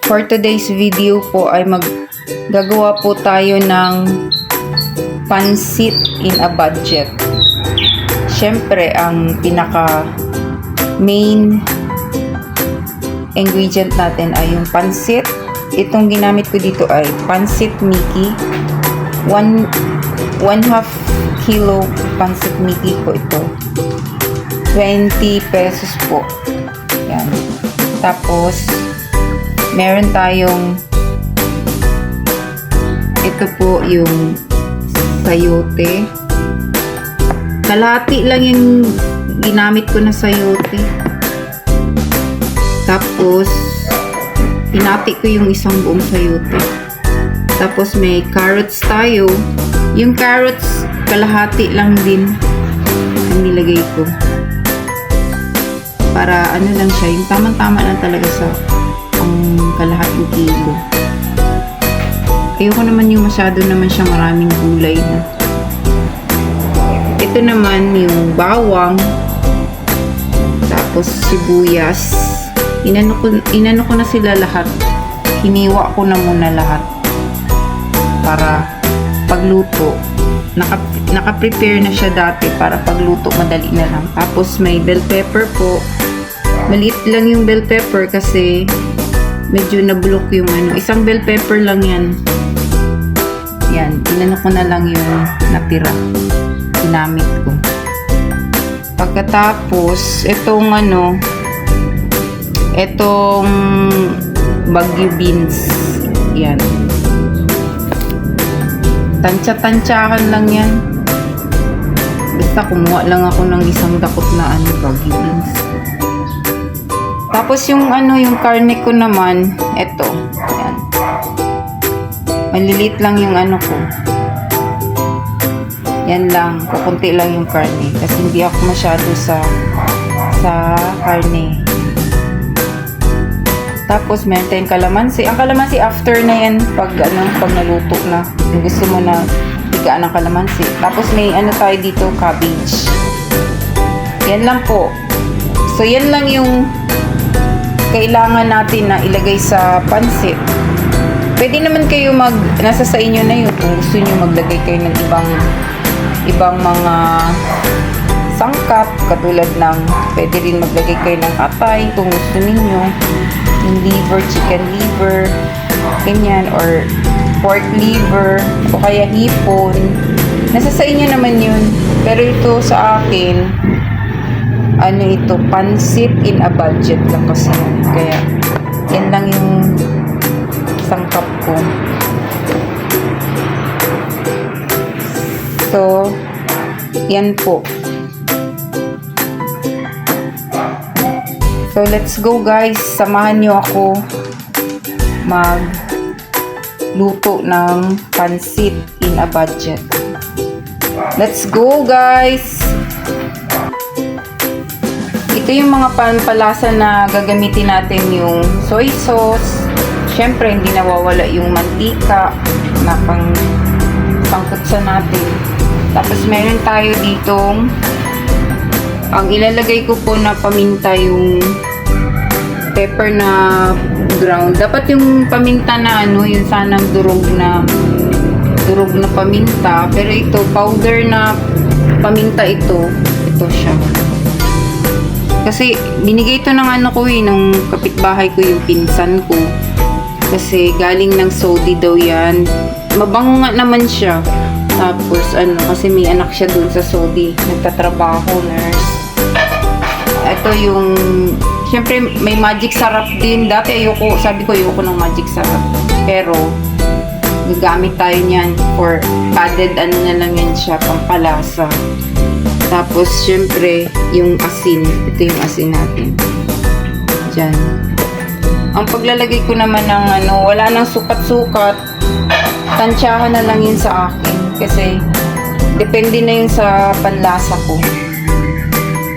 For today's video po ay gagawa po tayo ng pansit in a budget. Siyempre, ang pinaka main ingredient natin ay yung pansit. Itong ginamit ko dito ay pansit Mickey. 1/2 kilo pansit Mickey po ito. 20 pesos po. Yan. Tapos, meron tayong ito po yung sayote. Kalahati lang yung ginamit ko na sayote. Tapos, pinati ko yung isang buong sayote. Tapos, may carrots tayo. Yung carrots, kalahati lang din ang nilagay ko. Para ano lang siya, yung tamang-tama lang talaga sa kalahating kilo. Ayoko naman yung masyado naman siya maraming gulay na. Ito naman yung bawang, tapos sibuyas. Inano ko na sila lahat. Hiniwa ko na muna lahat para pagluto. Naka-prepare na siya dati para pagluto madali na lang. Tapos may bell pepper po. Maliit lang yung bell pepper kasi medyo nabulok yung isang bell pepper lang yan. Yan, inano ko na lang yung natira. Ginamit ko. Pagkatapos, itong Baguio beans. Yan. Tansya-tansyahan lang yan. Basta kumuha lang ako ng isang dakot na Baguio beans. Tapos yung karne ko naman, eto. Yan. Maliliit lang yung ko. Yan lang. Kukunti lang yung karne. Kasi hindi ako masyado sa karne. Tapos meron tayong kalamansi. Ang kalamansi after na yan pag naluto na. Kung gusto mo na tigaan ng kalamansi. Tapos may tayo dito, cabbage. Yan lang po. So yan lang yung kailangan natin na ilagay sa pansit. Pwede naman kayo nasa sa inyo na yun kung gusto nyo maglagay kayo ng ibang mga sangkap, katulad ng pwede rin maglagay kayo ng atay kung gusto ninyo, yung liver, chicken liver, ganyan, or pork liver, o kaya hipon. Nasa sa inyo naman yun. Pero ito sa akin, ito, pansit in a budget lang kasi. Kaya, yan lang yung sangkap ko. So, yan po. So, let's go guys. Samahan nyo ako magluto ng pansit in a budget. Let's go guys! Ito yung mga pampalasa na gagamitin natin, yung soy sauce. Siyempre, hindi nawawala yung mantika na pangkutsa natin. Tapos, meron tayo ditong ang ilalagay ko po na paminta, yung pepper na ground. Dapat yung paminta na yung sanang durog na paminta. Pero ito, powder na paminta ito. Ito siya. Kasi binigay ito ng ng kapitbahay ko, yung pinsan ko. Kasi galing ng Saudi daw yan. Mabango nga naman siya. Tapos kasi may anak siya dun sa Saudi. Nagtatrabaho, nurse. Ito yung, syempre may magic sarap din. Dati sabi ko ayoko ng magic sarap. Pero, gagamit tayo niyan for added na lang yan siya, pampalasa. Tapos, syempre, yung asin. Ito yung asin natin. Diyan. Ang paglalagay ko naman ng wala nang sukat-sukat. Tansyahan na lang yun sa akin. Kasi, depende na yun sa panlasa ko.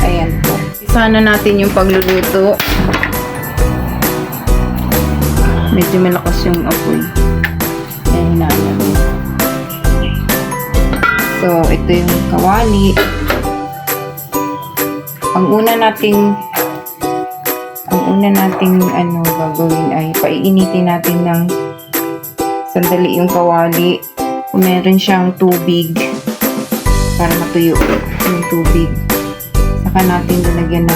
Ayan po. Sana natin yung pagluluto. Medyo malakas yung apoy. Ayan na. So, ito yung kawali. Ang una nating gagawin ay paiinitin natin ng sandali yung kawali. Kung meron siyang tubig para matuyo yung tubig. Saka natin lalagyan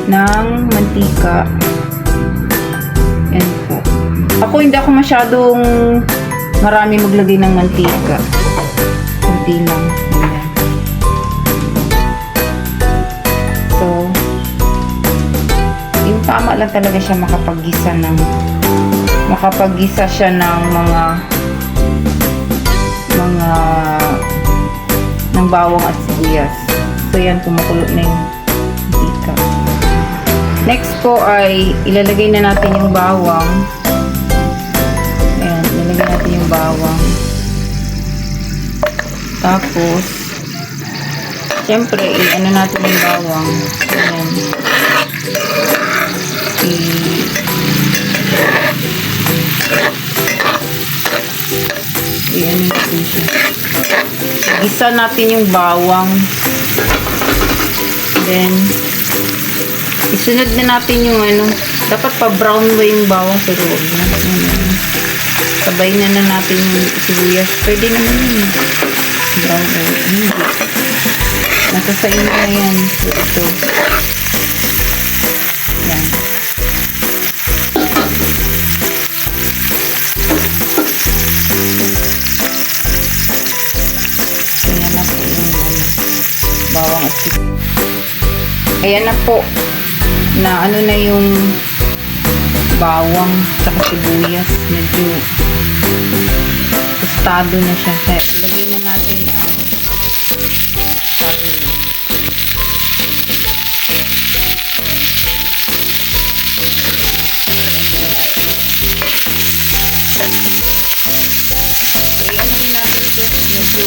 ng mantika. Yan po. Ako hindi ako masyadong marami maglagay ng mantika. Kunti lang. Ganyan. So, yung tama lang talaga siya makapaggisa siya ng ng bawang at sibuyas. So, yan, kumukulo na yung mantika. Next po ay ilalagay na natin yung bawang. Ayan, ilalagay natin yung bawang. Tapos, syempre, i-ano natin yung bawang. Ayan. I-ano natin siya. Gisa natin yung bawang. Then, isunod na natin yung dapat pa-brown ba yung bawang pero huwag na. Sabay na natin yung sibuyas. Pwede naman yun. Brown o hindi. Nasa sa inyo na yan. So, ito. Yan. Ayan na po yung bawang at sibuyas. Ayan na po. Na na yung bawang saka sibuyas. Medyo tostado na siya. Kaya ilagay na natin ang karne. So, ano rin natin ito? Medyo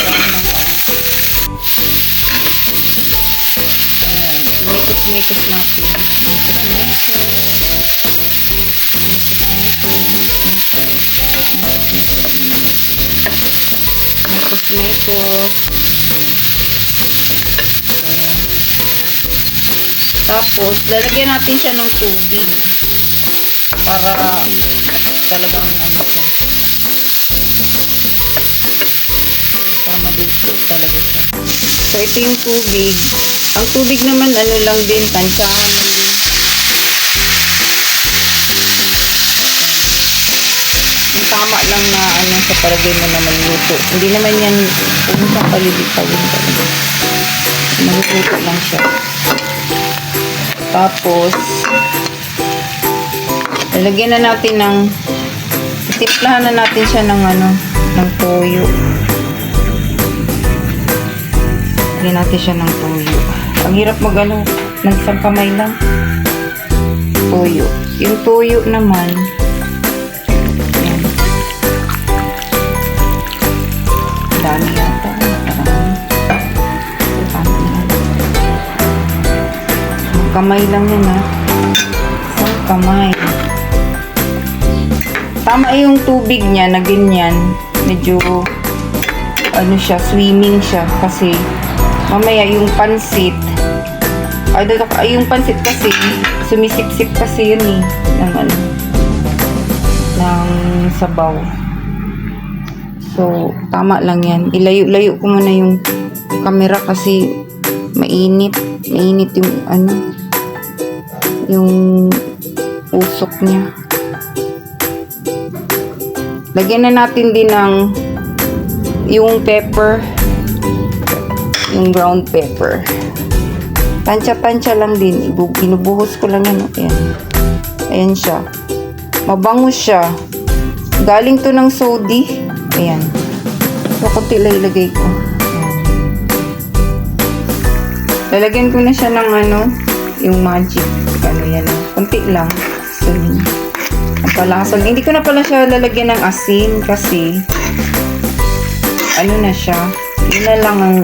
brown ng kaunti. Mikos natin. Mikos. Tapos, lalagyan natin siya ng tubig para talagang siya. Para maduto talaga siya. So, ito yung tubig. Ang tubig naman, lang din, tansyahan lang din. Yung tama lang na, sa palagay mo na maluto. Hindi naman yan, kung saan palibig-pagin talaga. Maluto lang siya. Tapos, lalagyan na natin titimplahan na natin siya ng ng toyo. Lagyan natin siya ng toyo. Ang hirap ng isang kamay lang. Toyo. Yung toyo naman, yan. Dami yata. Isang kamay lang yan, ha. Isang kamay. Tama yung tubig niya na ganyan. Medyo, siya, swimming siya. Kasi, mamaya yung pansit, yung pansit kasi, sumisip-sip kasi yun ng sabaw. So, tama lang yan. Ilayo-layo ko muna yung camera kasi mainit. Mainit yung usok niya. Lagyan na natin din yung pepper. Yung brown pepper. Tansya-tansya lang din. Binubuhos ko lang yan. Ayan. Ayan siya. Mabango siya. Galing to ng sodi. Ayan. So, kunti lang ilagay ko. Ayan. Lalagyan ko na siya ng yung magic. Yan. Kunti lang. So, ang palason. Hindi ko na pala siya lalagyan ng asin kasi na siya. Yun na lang ang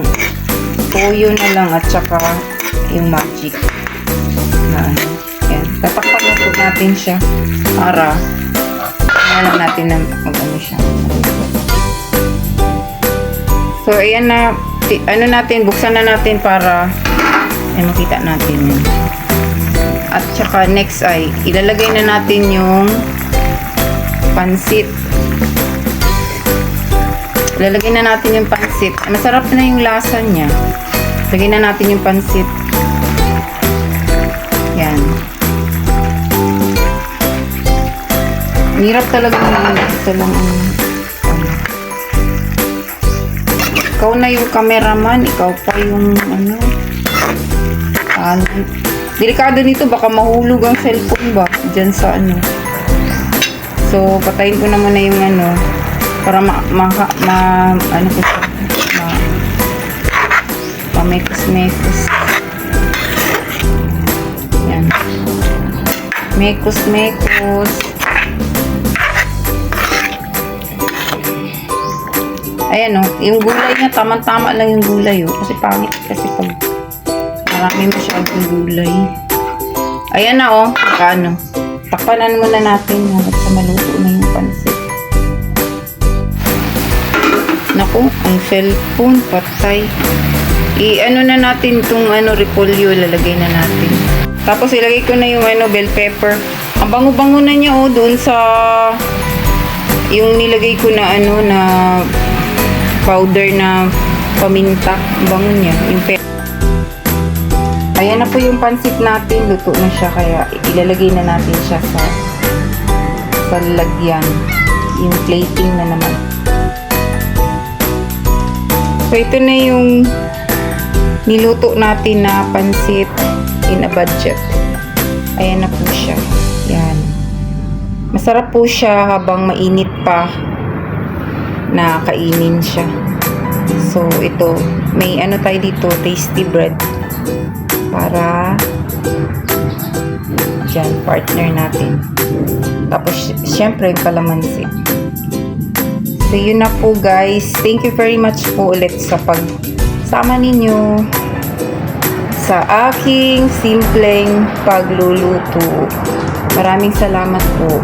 toyo na lang at saka yung magic na yan. Tatakpan na po natin siya para alam natin na siya. So, ayan na. Natin, buksan na natin para makita natin yun. At saka next ay ilalagay na natin yung pansit. Ilalagay na natin yung pansit. Masarap na yung lasa niya. Lagay na natin yung pansit. Yan. Hirap talaga naman. Ito lang ang ikaw na yung cameraman, ikaw pa yung delikado nito, baka mahulog ang cellphone ba dyan sa so patayin ko naman na yung para mekos yan, mekos ayan yung gulay niya, tama-tama lang yung gulay kasi pangit kasi pag marami masyadong gulay. Ayan na takpanan muna natin hanggang sa maluto na yung pansit. Naku, ang cellphone patay. Na natin itong repolyo, lalagay na natin. Tapos ilagay ko na yung bell pepper. Ang bango-bango na niya doon sa yung nilagay ko na na powder na paminta. Bango niya. Yung ayan na po yung pansit natin. Luto na siya. Kaya ilalagay na natin siya sa lagyan. Yung plating na naman. So, ito na yung niluto natin na pansit in a budget. Ayan na po siya. Yan. Masarap po siya habang mainit pa na kainin siya. So, ito, may tayo dito, tasty bread. Para dyan, partner natin. Tapos, syempre, yung kalamansi. So, yun na po guys. Thank you very much po ulit sa pagsama ninyo sa aking simpleng pagluluto. Maraming salamat po.